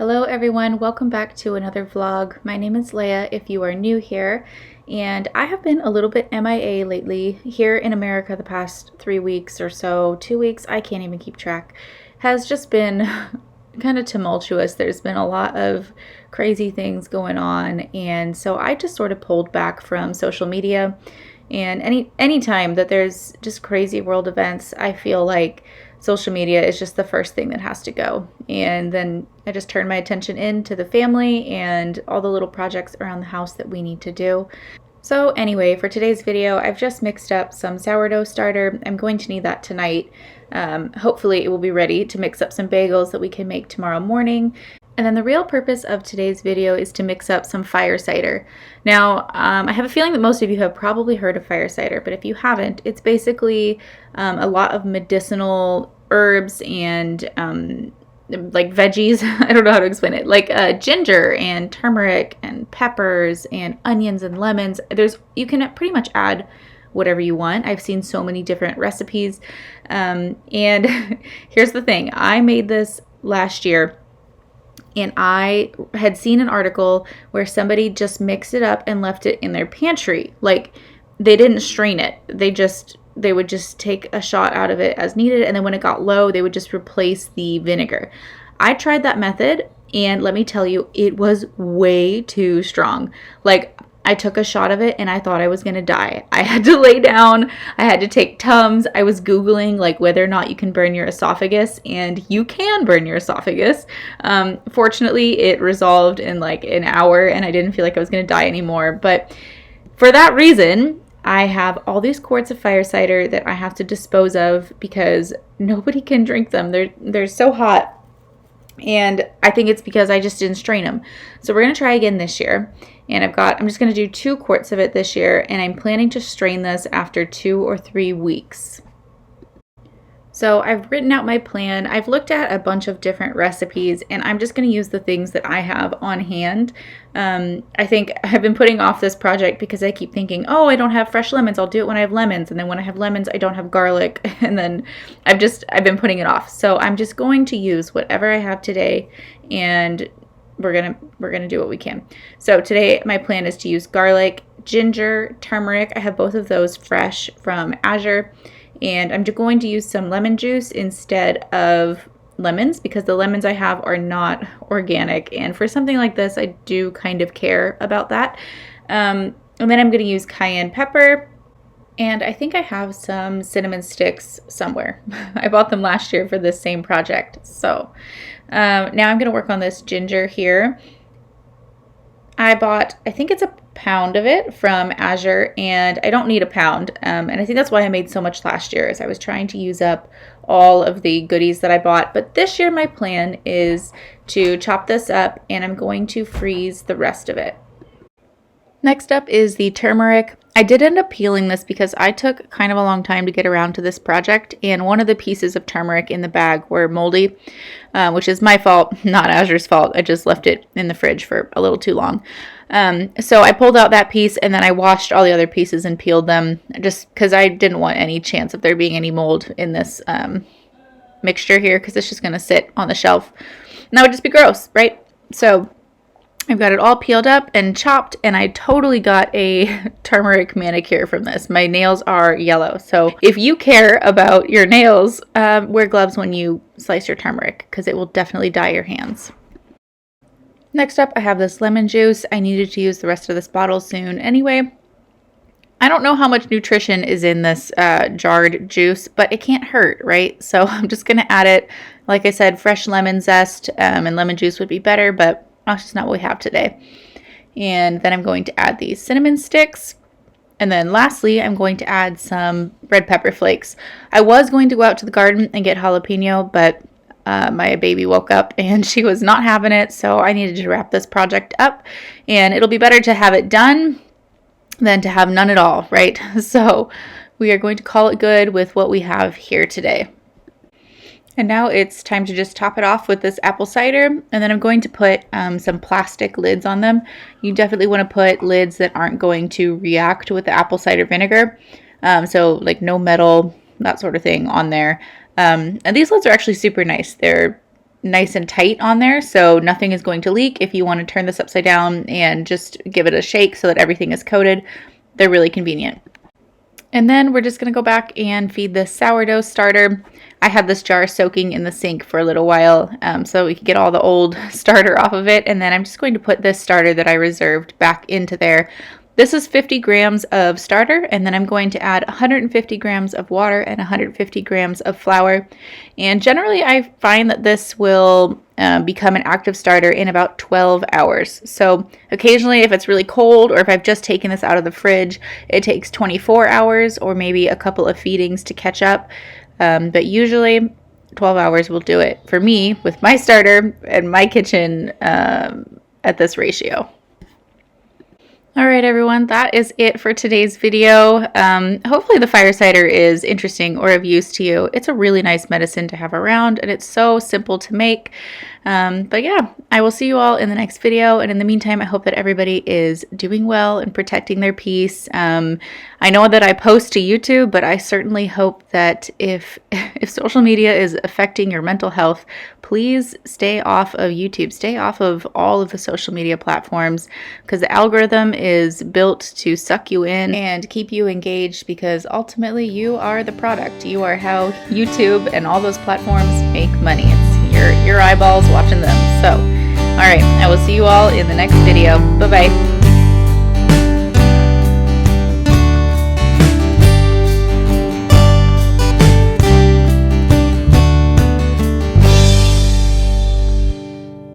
Hello everyone, welcome back to another vlog. My name is Leia if you are new here, and I have been a little bit MIA lately. Here in America the past 3 weeks or so, 2 weeks, I can't even keep track, has just been kind of tumultuous. There's been a lot of crazy things going on, and so I just sort of pulled back from social media. And any time that there's just crazy world events, I feel like social media is just the first thing that has to go. And then I just turn my attention into the family and all the little projects around the house that we need to do. So anyway, for today's video, I've just mixed up some sourdough starter. I'm going to need that tonight. Hopefully it will be ready to mix up some bagels that we can make tomorrow morning. And then the real purpose of today's video is to mix up some fire cider. Now, I have a feeling that most of you have probably heard of fire cider, but if you haven't, it's basically a lot of medicinal herbs and like veggies. I don't know how to explain it. Like ginger and turmeric and peppers and onions and lemons. You can pretty much add whatever you want. I've seen so many different recipes. And here's the thing. I made this last year. And I had seen an article where somebody just mixed it up and left it in their pantry. Like, they didn't strain it. They would just take a shot out of it as needed. And then when it got low, they would just replace the vinegar. I tried that method, and let me tell you, it was way too strong. Like, I took a shot of it and I thought I was going to die. I had to lay down. I had to take Tums. I was Googling like whether or not you can burn your esophagus, and you can burn your esophagus. Fortunately, it resolved in like an hour and I didn't feel like I was going to die anymore. But for that reason, I have all these quarts of fire cider that I have to dispose of because nobody can drink them. They're so hot. And I think it's because I just didn't strain them. So we're going to try again this year. And I'm just going to do 2 quarts of it this year. And I'm planning to strain this after 2 or 3 weeks. So I've written out my plan. I've looked at a bunch of different recipes, and I'm just going to use the things that I have on hand. I think I've been putting off this project because I keep thinking, oh, I don't have fresh lemons. I'll do it when I have lemons. And then when I have lemons, I don't have garlic. And then I've been putting it off. So I'm just going to use whatever I have today, and we're gonna do what we can. So today my plan is to use garlic, ginger, turmeric. I have both of those fresh from Azure. And I'm going to use some lemon juice instead of lemons because the lemons I have are not organic. And for something like this, I do kind of care about that. And then I'm going to use cayenne pepper. And I think I have some cinnamon sticks somewhere. I bought them last year for this same project. So now I'm going to work on this ginger here. I think it's a pound of it from Azure, and I don't need a pound. And I think that's why I made so much last year, is I was trying to use up all of the goodies that I bought. But this year my plan is to chop this up, and I'm going to freeze the rest of it. Next up is the turmeric. I did end up peeling this because I took kind of a long time to get around to this project, and one of the pieces of turmeric in the bag were moldy, which is my fault, not Azure's fault. I just left it in the fridge for a little too long. So I pulled out that piece, and then I washed all the other pieces and peeled them just because I didn't want any chance of there being any mold in this mixture here, because it's just going to sit on the shelf. And that would just be gross, right? So I've got it all peeled up and chopped, and I totally got a turmeric manicure from this. My nails are yellow, so if you care about your nails, wear gloves when you slice your turmeric because it will definitely dye your hands. Next up, I have this lemon juice. I needed to use the rest of this bottle soon anyway. I don't know how much nutrition is in this jarred juice, but it can't hurt, right? So I'm just going to add it. Like I said, fresh lemon zest and lemon juice would be better, but that's just not what we have today. And then I'm going to add these cinnamon sticks. And then lastly, I'm going to add some red pepper flakes. I was going to go out to the garden and get jalapeno, but my baby woke up and she was not having it. So I needed to wrap this project up. And it'll be better to have it done than to have none at all, right? So we are going to call it good with what we have here today. And now it's time to just top it off with this apple cider, and then I'm going to put some plastic lids on them. You definitely want to put lids that aren't going to react with the apple cider vinegar, so like no metal, that sort of thing on there. And these lids are actually super nice. They're nice and tight on there, so nothing is going to leak. If you want to turn this upside down and just give it a shake so that everything is coated, they're really convenient. And then we're just going to go back and feed the sourdough starter. I had this jar soaking in the sink for a little while so we could get all the old starter off of it. And then I'm just going to put this starter that I reserved back into there. This is 50 grams of starter, and then I'm going to add 150 grams of water and 150 grams of flour. And generally I find that this will become an active starter in about 12 hours. So occasionally if it's really cold or if I've just taken this out of the fridge, it takes 24 hours or maybe a couple of feedings to catch up. But usually 12 hours will do it for me with my starter and my kitchen at this ratio. All right, everyone, that is it for today's video. Hopefully the fire cider is interesting or of use to you. It's a really nice medicine to have around, and it's so simple to make. But yeah, I will see you all in the next video. And in the meantime, I hope that everybody is doing well and protecting their peace. I know that I post to YouTube, but I certainly hope that if social media is affecting your mental health, please stay off of YouTube. Stay off of all of the social media platforms, because the algorithm is built to suck you in and keep you engaged, because ultimately you are the product. You are how YouTube and all those platforms make money. It's your eyeballs watching them. So, all right, I will see you all in the next video. Bye-bye.